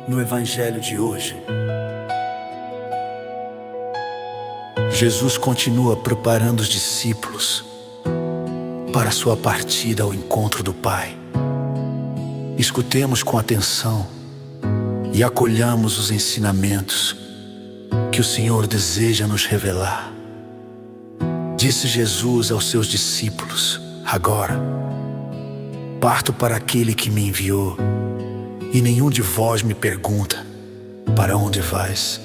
No Evangelho de hoje, Jesus continua preparando os discípulos para sua partida ao encontro do Pai. Escutemos com atenção e acolhamos os ensinamentos que o Senhor deseja nos revelar. Disse Jesus aos seus discípulos: agora parto para aquele que me enviou, e nenhum de vós me pergunta: para onde vais?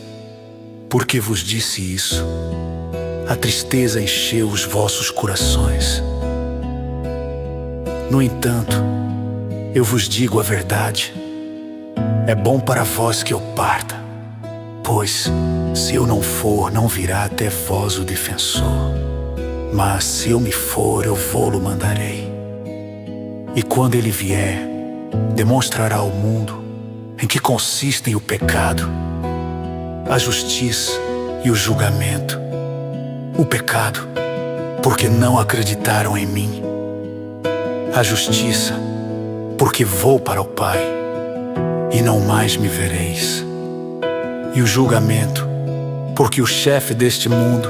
Porque vos disse isso, a tristeza encheu os vossos corações. No entanto, eu vos digo a verdade: é bom para vós que eu parta, pois, se eu não for, não virá até vós o defensor. Mas se eu me for, eu vou-lo mandarei. E quando ele vier, demonstrará ao mundo em que consistem o pecado, a justiça e o julgamento. O pecado, porque não acreditaram em mim. A justiça, porque vou para o Pai, e não mais me vereis. E o julgamento, porque o chefe deste mundo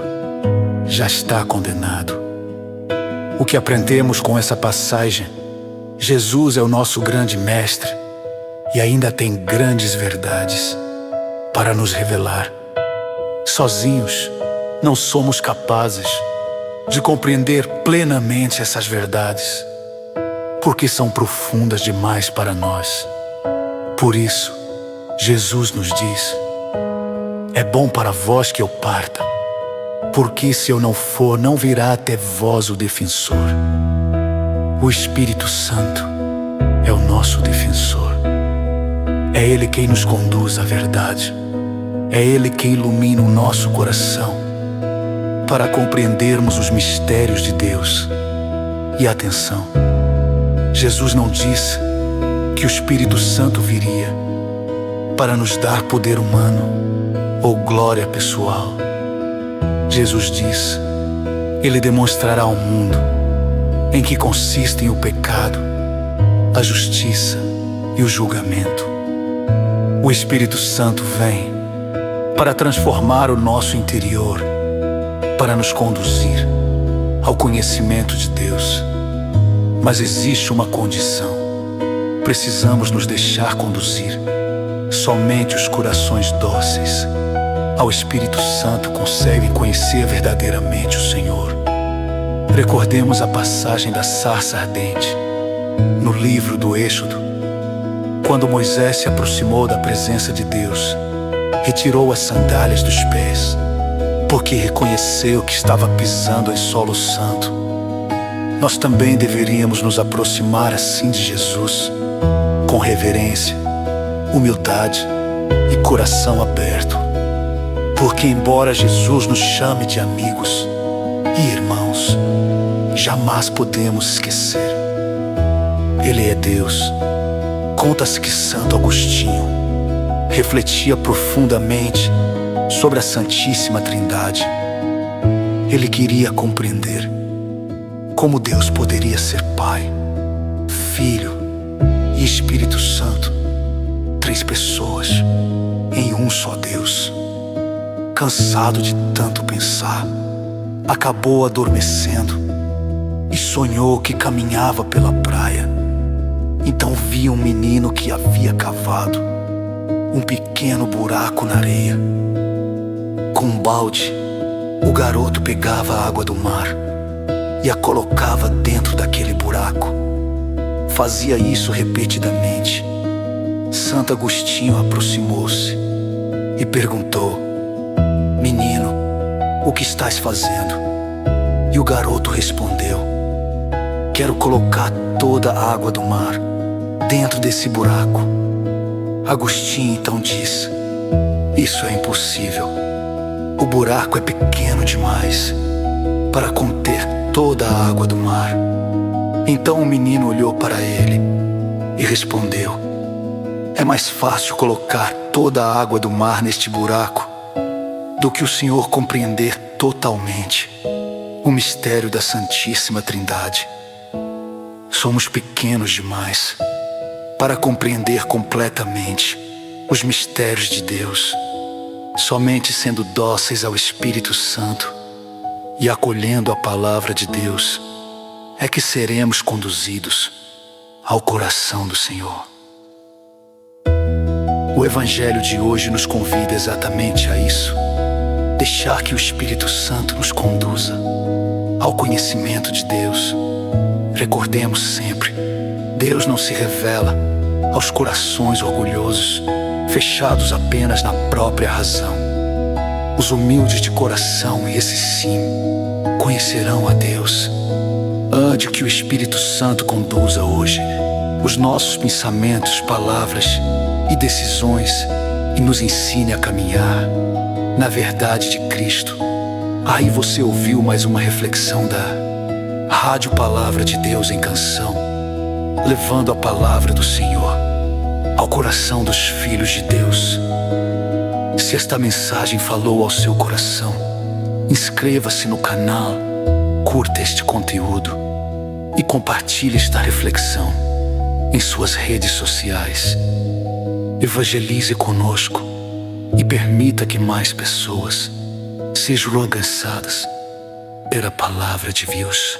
já está condenado. O que aprendemos com essa passagem: Jesus é o nosso grande mestre e ainda tem grandes verdades para nos revelar. Sozinhos, não somos capazes de compreender plenamente essas verdades, porque são profundas demais para nós. Por isso, Jesus nos diz: é bom para vós que eu parta, porque se eu não for, não virá até vós o defensor. O Espírito Santo é o nosso defensor. É Ele quem nos conduz à verdade. É Ele quem ilumina o nosso coração para compreendermos os mistérios de Deus. E atenção, Jesus não disse que o Espírito Santo viria para nos dar poder humano ou glória pessoal. Jesus diz: Ele demonstrará ao mundo em que consistem o pecado, a justiça e o julgamento. O Espírito Santo vem para transformar o nosso interior, para nos conduzir ao conhecimento de Deus. Mas existe uma condição: precisamos nos deixar conduzir. Somente os corações dóceis ao Espírito Santo conseguem conhecer verdadeiramente o Senhor. Recordemos a passagem da sarça ardente no livro do Êxodo. Quando Moisés se aproximou da presença de Deus, retirou as sandálias dos pés, porque reconheceu que estava pisando em solo santo. Nós também deveríamos nos aproximar assim de Jesus, com reverência, humildade e coração aberto. Porque embora Jesus nos chame de amigos e irmãos, jamais podemos esquecer: Ele é Deus. Conta-se que Santo Agostinho refletia profundamente sobre a Santíssima Trindade. Ele queria compreender como Deus poderia ser Pai, Filho e Espírito Santo, três pessoas em um só Deus. Cansado de tanto pensar, acabou adormecendo e sonhou que caminhava pela praia. Então via um menino que havia cavado um pequeno buraco na areia. Com um balde, o garoto pegava a água do mar e a colocava dentro daquele buraco. Fazia isso repetidamente. Santo Agostinho aproximou-se e perguntou: menino, o que estás fazendo? E o garoto respondeu: quero colocar toda a água do mar dentro desse buraco. Agostinho então disse: isso é impossível. O buraco é pequeno demais para conter toda a água do mar. Então o menino olhou para ele e respondeu: é mais fácil colocar toda a água do mar neste buraco do que o Senhor compreender totalmente o mistério da Santíssima Trindade. Somos pequenos demais para compreender completamente os mistérios de Deus. Somente sendo dóceis ao Espírito Santo e acolhendo a palavra de Deus é que seremos conduzidos ao coração do Senhor. O Evangelho de hoje nos convida exatamente a isso: deixar que o Espírito Santo nos conduza ao conhecimento de Deus. Recordemos sempre, Deus não se revela aos corações orgulhosos, fechados apenas na própria razão. Os humildes de coração, esses sim, conhecerão a Deus. Ande que o Espírito Santo conduza hoje os nossos pensamentos, palavras e decisões e nos ensine a caminhar na verdade de Cristo. Aí você ouviu mais uma reflexão da Rádio Palavra de Deus em Canção, levando a palavra do Senhor ao coração dos filhos de Deus. Se esta mensagem falou ao seu coração, inscreva-se no canal, curta este conteúdo e compartilhe esta reflexão em suas redes sociais. Evangelize conosco e permita que mais pessoas sejam alcançadas pela palavra de Deus.